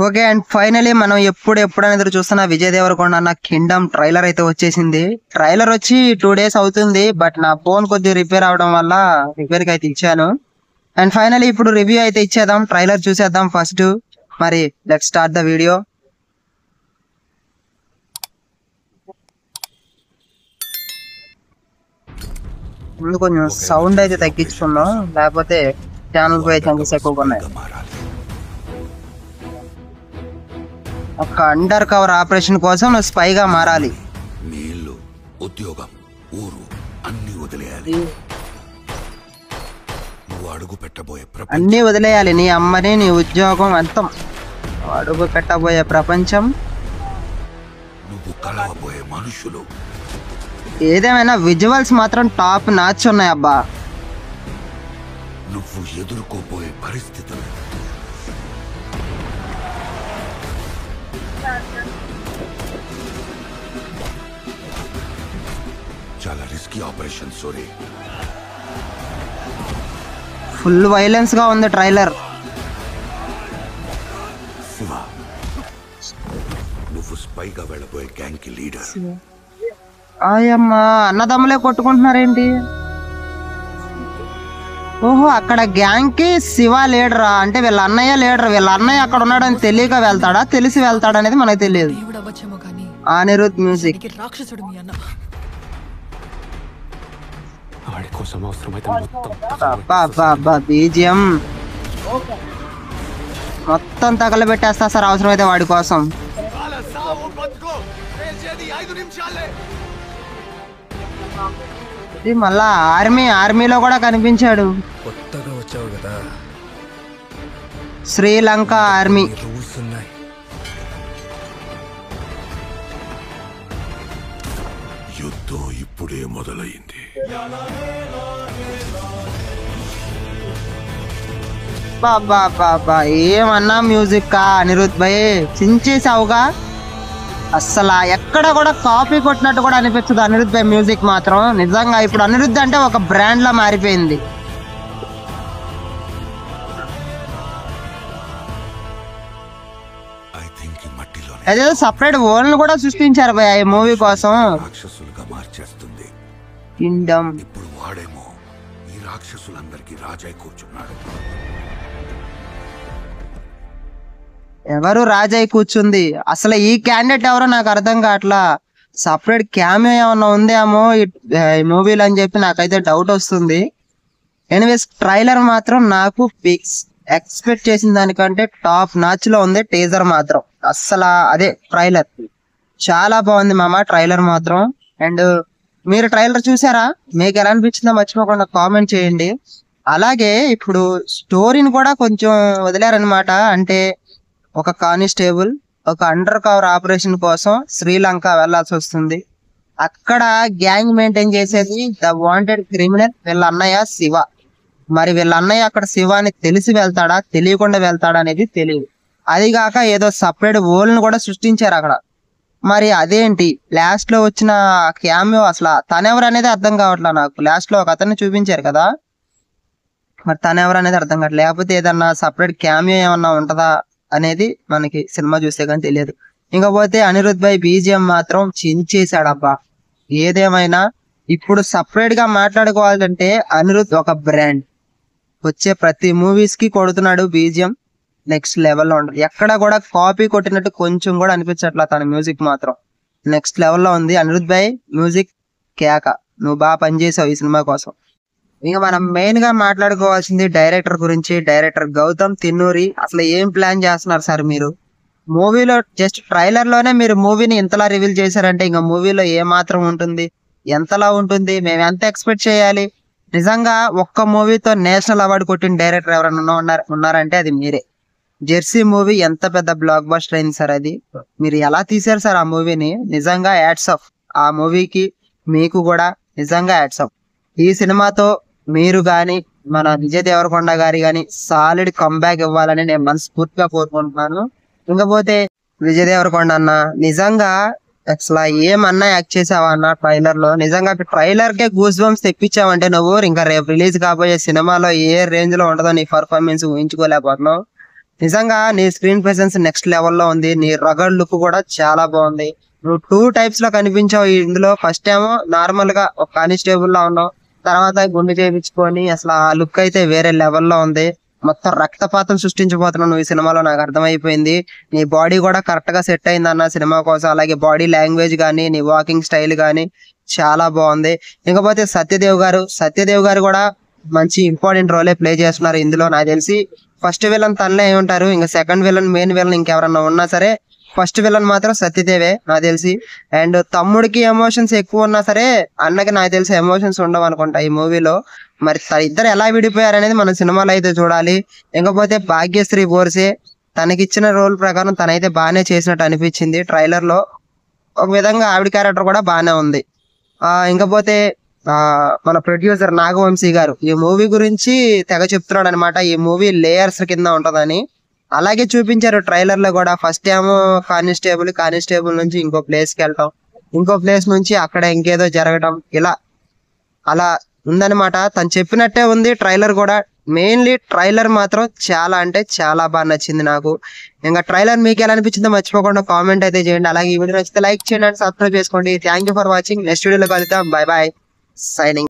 Okay and finally మనం ఎప్పుడైనా ఎదురు చూస్తున్న విజయ్ దేవరకొండ అన్న కింగ్డమ్ ట్రైలర్ అయితే వచ్చేసింది. ట్రైలర్ వచ్చి 2 days అవుతుంది, బట్ నా ఫోన్ కొద్దిగా రిపేర్ అవడం వల్ల రిపేర్ కి అయితే ఇచ్చాను. అండ్ ఫైనలీ ఇప్పుడు రివ్యూ అయితే ఇచ్చేద్దాం, ట్రైలర్ చూసేద్దాం ఫస్ట్. మరి లెట్స్ స్టార్ట్ ద వీడియో. ముందు కొంచెం సౌండ్ అయితే తగ్గించుకున్నాం, లేకపోతే ఛానల్ పోయే ఛాన్సెస్ ఎక్కువగా ఉన్నాయి. ఒక అండర్ కవర్ ఆపరేషన్ కోసం నువ్వు స్పైగా మారాలి. నీళ్లు, ఉద్యోగం, ఊరు అన్ని వదిలేయాలి. నువ్వు అడుగు పెట్టబోయే అన్ని వదిలేయాలి, నీ అమ్మని, నీ ఉద్యోగం, అంతం. అడుగు పెట్టబోయే ప్రపంచం, నువ్వు కలవబోయే మనుషులు. ఏదేమైనా విజువల్స్ మాత్రం టాప్ నాచ్ ఉన్నాయి అబ్బా. నువ్వు ఎదుర్కోబోయే పరిస్థితులు. చాలా risky operation sorry. Full violence గా ఉంది ట్రైలర్. శివ, నువ్వు స్పైగా వెళ్ళబోయే గ్యాంగ్ కి లీడర్. ఆయమ్మా, అన్నదమ్ములే కొట్టుకుంటున్నారేంటి? ఓహో, అక్కడ గ్యాంగ్ కి శివ లీడరా? అంటే వీళ్ళ అన్నయ్య లీడర్. వీళ్ళ అన్నయ్య అక్కడ ఉన్నాడని తెలియక వెళ్తాడా, తెలిసి వెళ్తాడా అనేది మనకు తెలియదు. అనిరుద్ మ్యూజిక్. బీజిఎం మొత్తం తగలబెట్టేస్తా సార్ అవసరమైతే వాడి కోసం. మళ్ళా ఆర్మీలో కూడా కనిపించాడు. కొత్తగా వచ్చావు కదా, శ్రీలంక ఆర్మీ. యుద్ధం ఇప్పుడే మొదలైంది. బాబా ఏమన్నా మ్యూజిక్ కా అనిరుద్ భాయ్, చించేసావుగా. అస్సలు ఎక్కడ కూడా కాపీ కొట్టినట్టు కూడా అనిపించదు అనిరుద్ భాయ్ మ్యూజిక్ మాత్రం. నిజంగా ఇప్పుడు అనిరుద్ అంటే ఒక బ్రాండ్ లా మారిపోయింది. అదేదో సపరేట్ వరల్డ్ కూడా సృష్టించారు భయ్ ఈ మూవీ కోసం. రాక్షసులుగా మార్చేస్తుంది కింగ్డమ్. ఇప్పుడు వాడేమో ఈ రాక్షసులందరికీ రాజై కూర్చున్నాడు. ఎవరు రాజై కూర్చుంది? అసలు ఈ క్యాండిడేట్ ఎవరో నాకు అర్థం కావట్లా. సపరేట్ క్యామియో ఏమన్నా ఉందేమో ఈ మూవీలో అని చెప్పి నాకైతే డౌట్ వస్తుంది. ఎనీవేస్ ట్రైలర్ మాత్రం నాకు ఎక్స్పెక్ట్ చేసిన దానికంటే టాప్ నాచ్ లో ఉంది. టీజర్ మాత్రం అస్సలు అదే ట్రైలర్ చాలా బాగుంది మామ, ట్రైలర్ మాత్రం. అండ్ మీరు ట్రైలర్ చూసారా? మీకు ఎలా అనిపించిందో మర్చిపోకుండా కామెంట్ చేయండి. అలాగే ఇప్పుడు స్టోరీని కూడా కొంచెం వదిలేరనమాట. అంటే ఒక కానిస్టేబుల్ ఒక అండర్ కవర్ ఆపరేషన్ కోసం శ్రీలంక వెళ్లాల్సి వస్తుంది. అక్కడ గ్యాంగ్ మెయింటైన్ చేసేది ద వాంటెడ్ క్రిమినల్ వీళ్ళ అన్నయ్య శివ. మరి వీళ్ళ అన్నయ్య అక్కడ శివాని తెలిసి వెళ్తాడా, తెలియకుండా వెళ్తాడా అనేది తెలియదు. అది కాక ఏదో సపరేట్ వరల్డ్ కూడా సృష్టించారు అక్కడ. మరి అదేంటి లాస్ట్ లో వచ్చిన క్యామియో, అసలు తనెవరు అనేది అర్థం కావట్లా నాకు. లాస్ట్ లో ఒక అతన్ని చూపించారు కదా, మరి తనెవరు అనేది అర్థం కావట్లేదు. లేకపోతే ఏదన్నా సపరేట్ క్యామియో ఏమన్నా ఉంటదా అనేది మనకి సినిమా చూస్తే కానీ తెలియదు. ఇంకపోతే అనిరుద్ భాయ్ బీజిఎం మాత్రం చించేశాడబ్బా. ఏదేమైనా ఇప్పుడు సపరేట్ గా మాట్లాడుకోవాలంటే అనిరుద్ ఒక బ్రాండ్. వచ్చే ప్రతి మూవీస్ కి కొడుతున్నాడు బీజిఎం, నెక్స్ట్ లెవెల్లో ఉంటుంది. ఎక్కడ కూడా కాపీ కొట్టినట్టు కొంచెం కూడా అనిపించట్లా. తన మ్యూజిక్ మాత్రం నెక్స్ట్ లెవెల్లో ఉంది. అనిరుద్ భాయ్ మ్యూజిక్ కేక, నువ్వు బాగా పనిచేసావు ఈ సినిమా కోసం. ఇంకా మనం మెయిన్ గా మాట్లాడుకోవాల్సింది డైరెక్టర్ గురించి. డైరెక్టర్ గౌతమ్ తిన్నూరి. అసలు ఏం ప్లాన్ చేస్తున్నారు సార్ మీరు? మూవీలో జస్ట్ ట్రైలర్ లోనే మీరు మూవీని ఇంతలా రివీల్ చేశారంటే ఇంకా మూవీలో ఏ మాత్రం ఉంటుంది, ఎంతలా ఉంటుంది, మేము ఎంత ఎక్స్పెక్ట్ చేయాలి? నిజంగా ఒక్క మూవీతో నేషనల్ అవార్డు కొట్టిన డైరెక్టర్ ఎవరైనా ఉన్నారంటే అది మీరే. జెర్సీ మూవీ ఎంత పెద్ద బ్లాక్ బస్టర్ అయింది సార్. అది మీరు ఎలా తీశారు సార్ ఆ మూవీని? నిజంగా యాడ్స్ ఆఫ్ ఆ మూవీకి, మీకు కూడా నిజంగా యాడ్స్ ఆఫ్. ఈ సినిమాతో మీరు గాని మన విజయ్ దేవరకొండ గారి గాని సాలిడ్ కంబ్యాక్ ఇవ్వాలని నేను మనస్ఫూర్తిగా కోరుకుంటున్నాను. ఇంకపోతే విజయ్ దేవరకొండ అన్న నిజంగా అసలు ఏమన్నా యాక్ట్ చేసావా అన్న ట్రైలర్ లో? నిజంగా ట్రైలర్ కే గూస్ బంప్స్ తెప్పించావంటే నువ్వు ఇంకా రేపు రిలీజ్ కాబోయే సినిమాలో ఏ రేంజ్ లో ఉంటుందో నీ పర్ఫార్మెన్స్ ఊహించుకోలేకపోతున్నావు. నిజంగా నీ స్క్రీన్ ప్రెసెన్స్ నెక్స్ట్ లెవెల్లో ఉంది. నీ రగడ్ లుక్ కూడా చాలా బాగుంది. నువ్వు 2 టైప్స్ లో కనిపించావు ఇందులో. ఫస్ట్ ఏమో నార్మల్ గా ఒక కానిస్టేబుల్ లా ఉన్నావు, తర్వాత గుండు చేయించుకొని అసలు ఆ లుక్ అయితే వేరే లెవెల్లో ఉంది. మొత్తం రక్తపాతం సృష్టించబోతున్నావు నువ్వు ఈ సినిమాలో, నాకు అర్థమైపోయింది. నీ బాడీ కూడా కరెక్ట్ గా సెట్ అయింది అన్న సినిమా కోసం. అలాగే బాడీ లాంగ్వేజ్ కానీ నీ వాకింగ్ స్టైల్ కానీ చాలా బాగుంది. ఇకపోతే సత్యదేవ్ గారు కూడా మంచి ఇంపార్టెంట్ రోలే ప్లే చేస్తున్నారు ఇందులో. నాకు తెలిసి ఫస్ట్ విలన్ తనలే అయి ఉంటారు, ఇంకా సెకండ్ విలన్ మెయిన్ విలన్ ఇంకెవరన్నా ఉన్నా సరే ఫస్ట్ విలన్ మాత్రం సత్యదేవే నాకు తెలిసి. అండ్ తమ్ముడికి ఎమోషన్స్ ఎక్కువ ఉన్నా సరే అన్నకి నాకు తెలిసి ఎమోషన్స్ ఉండవు అనుకుంటా ఈ మూవీలో. మరి ఇద్దరు ఎలా విడిపోయారు అనేది మనం సినిమాలో అయితే చూడాలి. ఇంకపోతే భాగ్యశ్రీ బోర్సే తనకిచ్చిన రోల్ ప్రకారం తనైతే బాగానే చేసినట్టు అనిపించింది ట్రైలర్ లో. ఒక విధంగా ఆవిడ క్యారెక్టర్ కూడా బాగానే ఉంది. ఇంకపోతే మన ప్రొడ్యూసర్ నాగవంశీ గారు ఈ మూవీ గురించి తెగ చెప్తున్నాడు అనమాట. ఈ మూవీ లేయర్స్ కింద ఉంటదని అలాగే చూపించారు ట్రైలర్ లో కూడా. ఫస్ట్ ఏమో కానిస్టేబుల్ నుంచి ఇంకో ప్లేస్ కి వెళ్ళటం, ఇంకో ప్లేస్ నుంచి అక్కడ ఇంకేదో జరగటం, ఇలా అలా ఉందన్నమాట. తను చెప్పినట్టే ఉంది ట్రైలర్ కూడా. మెయిన్లీ ట్రైలర్ మాత్రం చాలా అంటే చాలా బాగా నచ్చింది నాకు. ఇంకా ట్రైలర్ మీకు ఎలా అనిపించిందో మర్చిపోకుండా కామెంట్ అయితే చేయండి. అలాగే ఈ వీడియో నచ్చితే లైక్ చేయండి అండ్ సబ్స్క్రైబ్ చేసుకోండి. Thank you for watching. Next వీడియోలో కలుద్దాం. Bye bye. సైనింగ్.